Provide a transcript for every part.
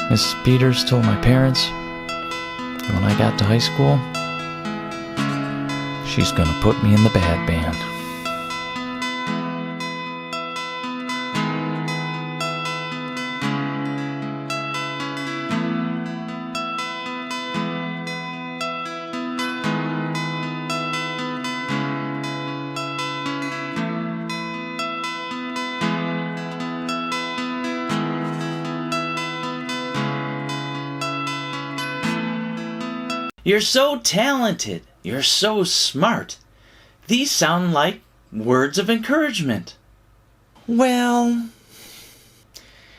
Mrs. Peters told my parents that when I got to high school, she's gonna put me in the bad band. You're so talented. You're so smart. These sound like words of encouragement. Well,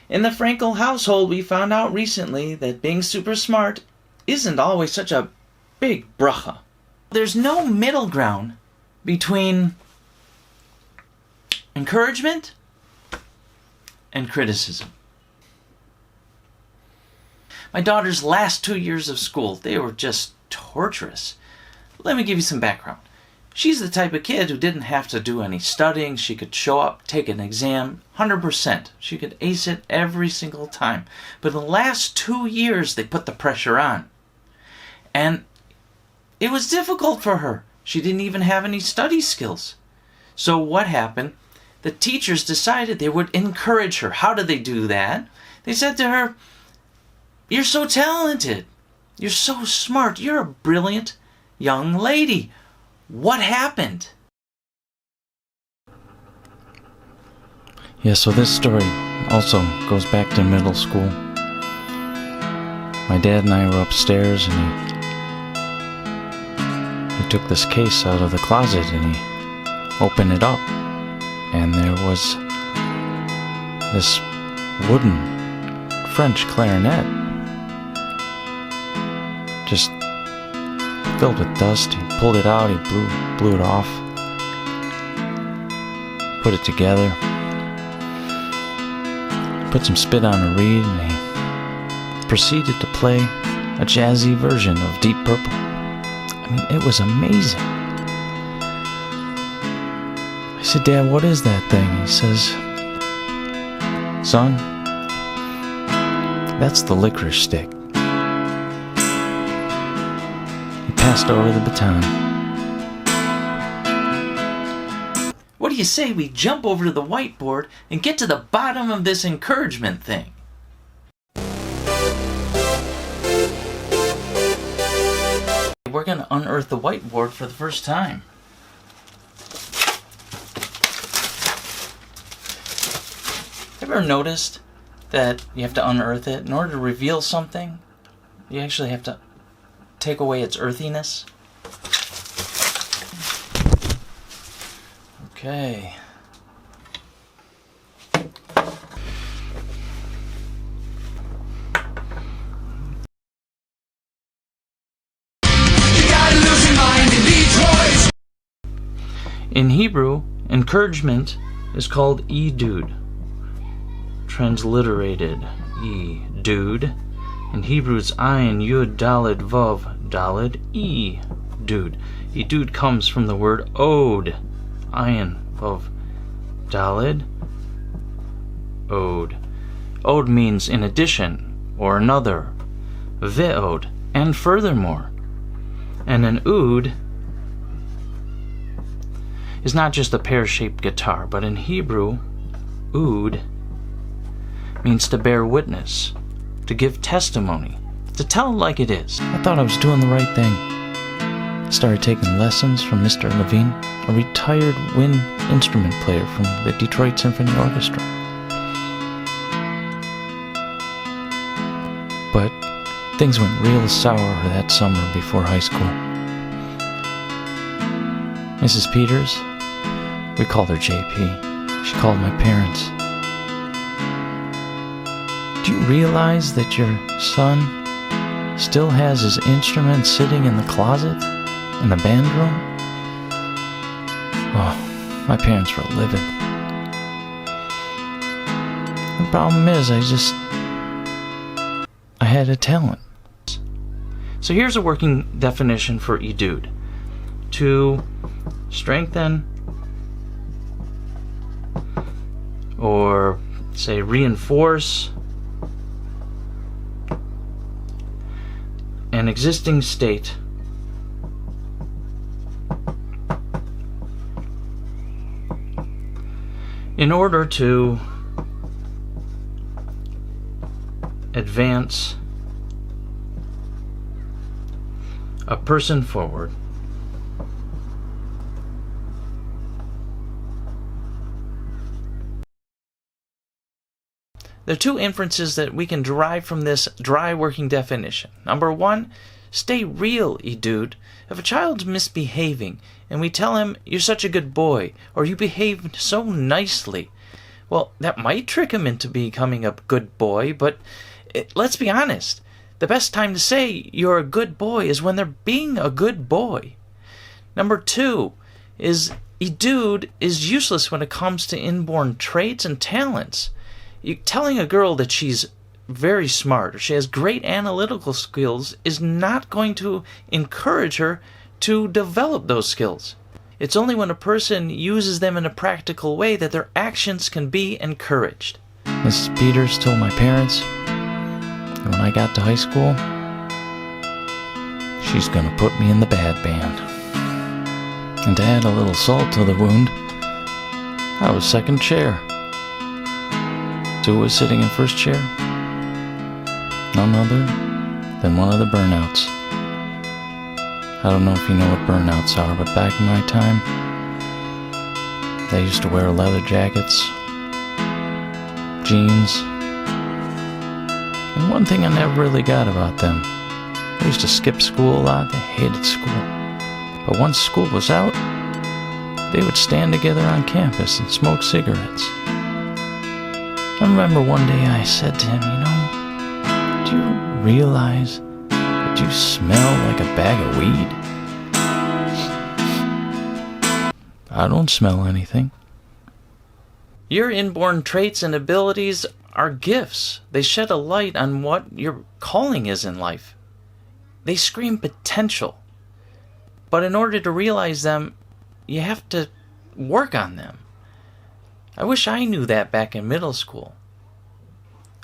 in the Frankel household, we found out recently that being super smart isn't always such a big bracha. There's no middle ground between encouragement and criticism. My daughter's last 2 years of school, they were just torturous. Let me give you some background. She's the type of kid who didn't have to do any studying. She could show up, take an exam, 100%. She could ace it every single time. But in the last 2 years, they put the pressure on. And it was difficult for her. She didn't even have any study skills. So what happened? The teachers decided they would encourage her. How did they do that? They said to her, "You're so talented. You're so smart. You're a brilliant young lady. What happened?" Yeah, so this story also goes back to middle school. My dad and I were upstairs, and he took this case out of the closet and he opened it up, and there was this wooden French clarinet, just filled with dust. He pulled it out, he blew it off, put it together, put some spit on a reed, and he proceeded to play a jazzy version of Deep Purple. I mean, it was amazing. I said, "Dad, what is that thing?" He says, "Son, that's the licorice stick." Passed over the baton. What do you say we jump over to the whiteboard and get to the bottom of this encouragement thing? We're going to unearth the whiteboard for the first time. Have you ever noticed that you have to unearth it? In order to reveal something, you actually have to take away its earthiness. Okay. In Hebrew, encouragement is called idud, transliterated idud. In Hebrew, it's ayin, yud, dalid, vav, dalid, idud. Idud comes from the word od. Ayin, vav, dalid, od. Od means in addition, or another. Ve'od, and furthermore. And an oud is not just a pear-shaped guitar, but in Hebrew, oud means to bear witness, to give testimony, to tell it like it is. I thought I was doing the right thing. I started taking lessons from Mr. Levine, a retired wind instrument player from the Detroit Symphony Orchestra. But things went real sour that summer before high school. Mrs. Peters, we called her JP, she called my parents. "Do you realize that your son still has his instrument sitting in the closet in the band room?" Oh, my parents were livid. The problem is, I had a talent. So here's a working definition for idud. To strengthen or say reinforce an existing state in order to advance a person forward, there are two inferences that we can derive from this dry working definition. Number one, stay real, dude. If a child's misbehaving and we tell him, you're such a good boy, or you behaved so nicely, well, that might trick him into becoming a good boy, but let's be honest. The best time to say you're a good boy is when they're being a good boy. Number two is, dude is useless when it comes to inborn traits and talents. Telling a girl that she's very smart or she has great analytical skills is not going to encourage her to develop those skills. It's only when a person uses them in a practical way that their actions can be encouraged. Mrs. Peters told my parents that when I got to high school, she's gonna put me in the bad band. And to add a little salt to the wound, I was second chair. Who was sitting in first chair? None other than one of the burnouts. I don't know if you know what burnouts are, but back in my time, they used to wear leather jackets, jeans, and one thing I never really got about them, they used to skip school a lot. They hated school. But once school was out, they would stand together on campus and smoke cigarettes. I remember one day I said to him, do you realize that you smell like a bag of weed? I don't smell anything. Your inborn traits and abilities are gifts. They shed a light on what your calling is in life. They scream potential. But in order to realize them, you have to work on them. I wish I knew that back in middle school.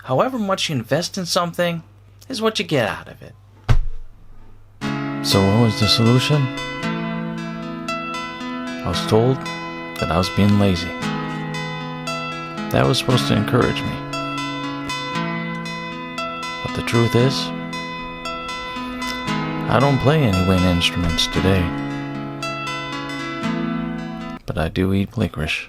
However much you invest in something is what you get out of it. So what was the solution? I was told that I was being lazy. That was supposed to encourage me. But the truth is, I don't play any wind instruments today. But I do eat licorice.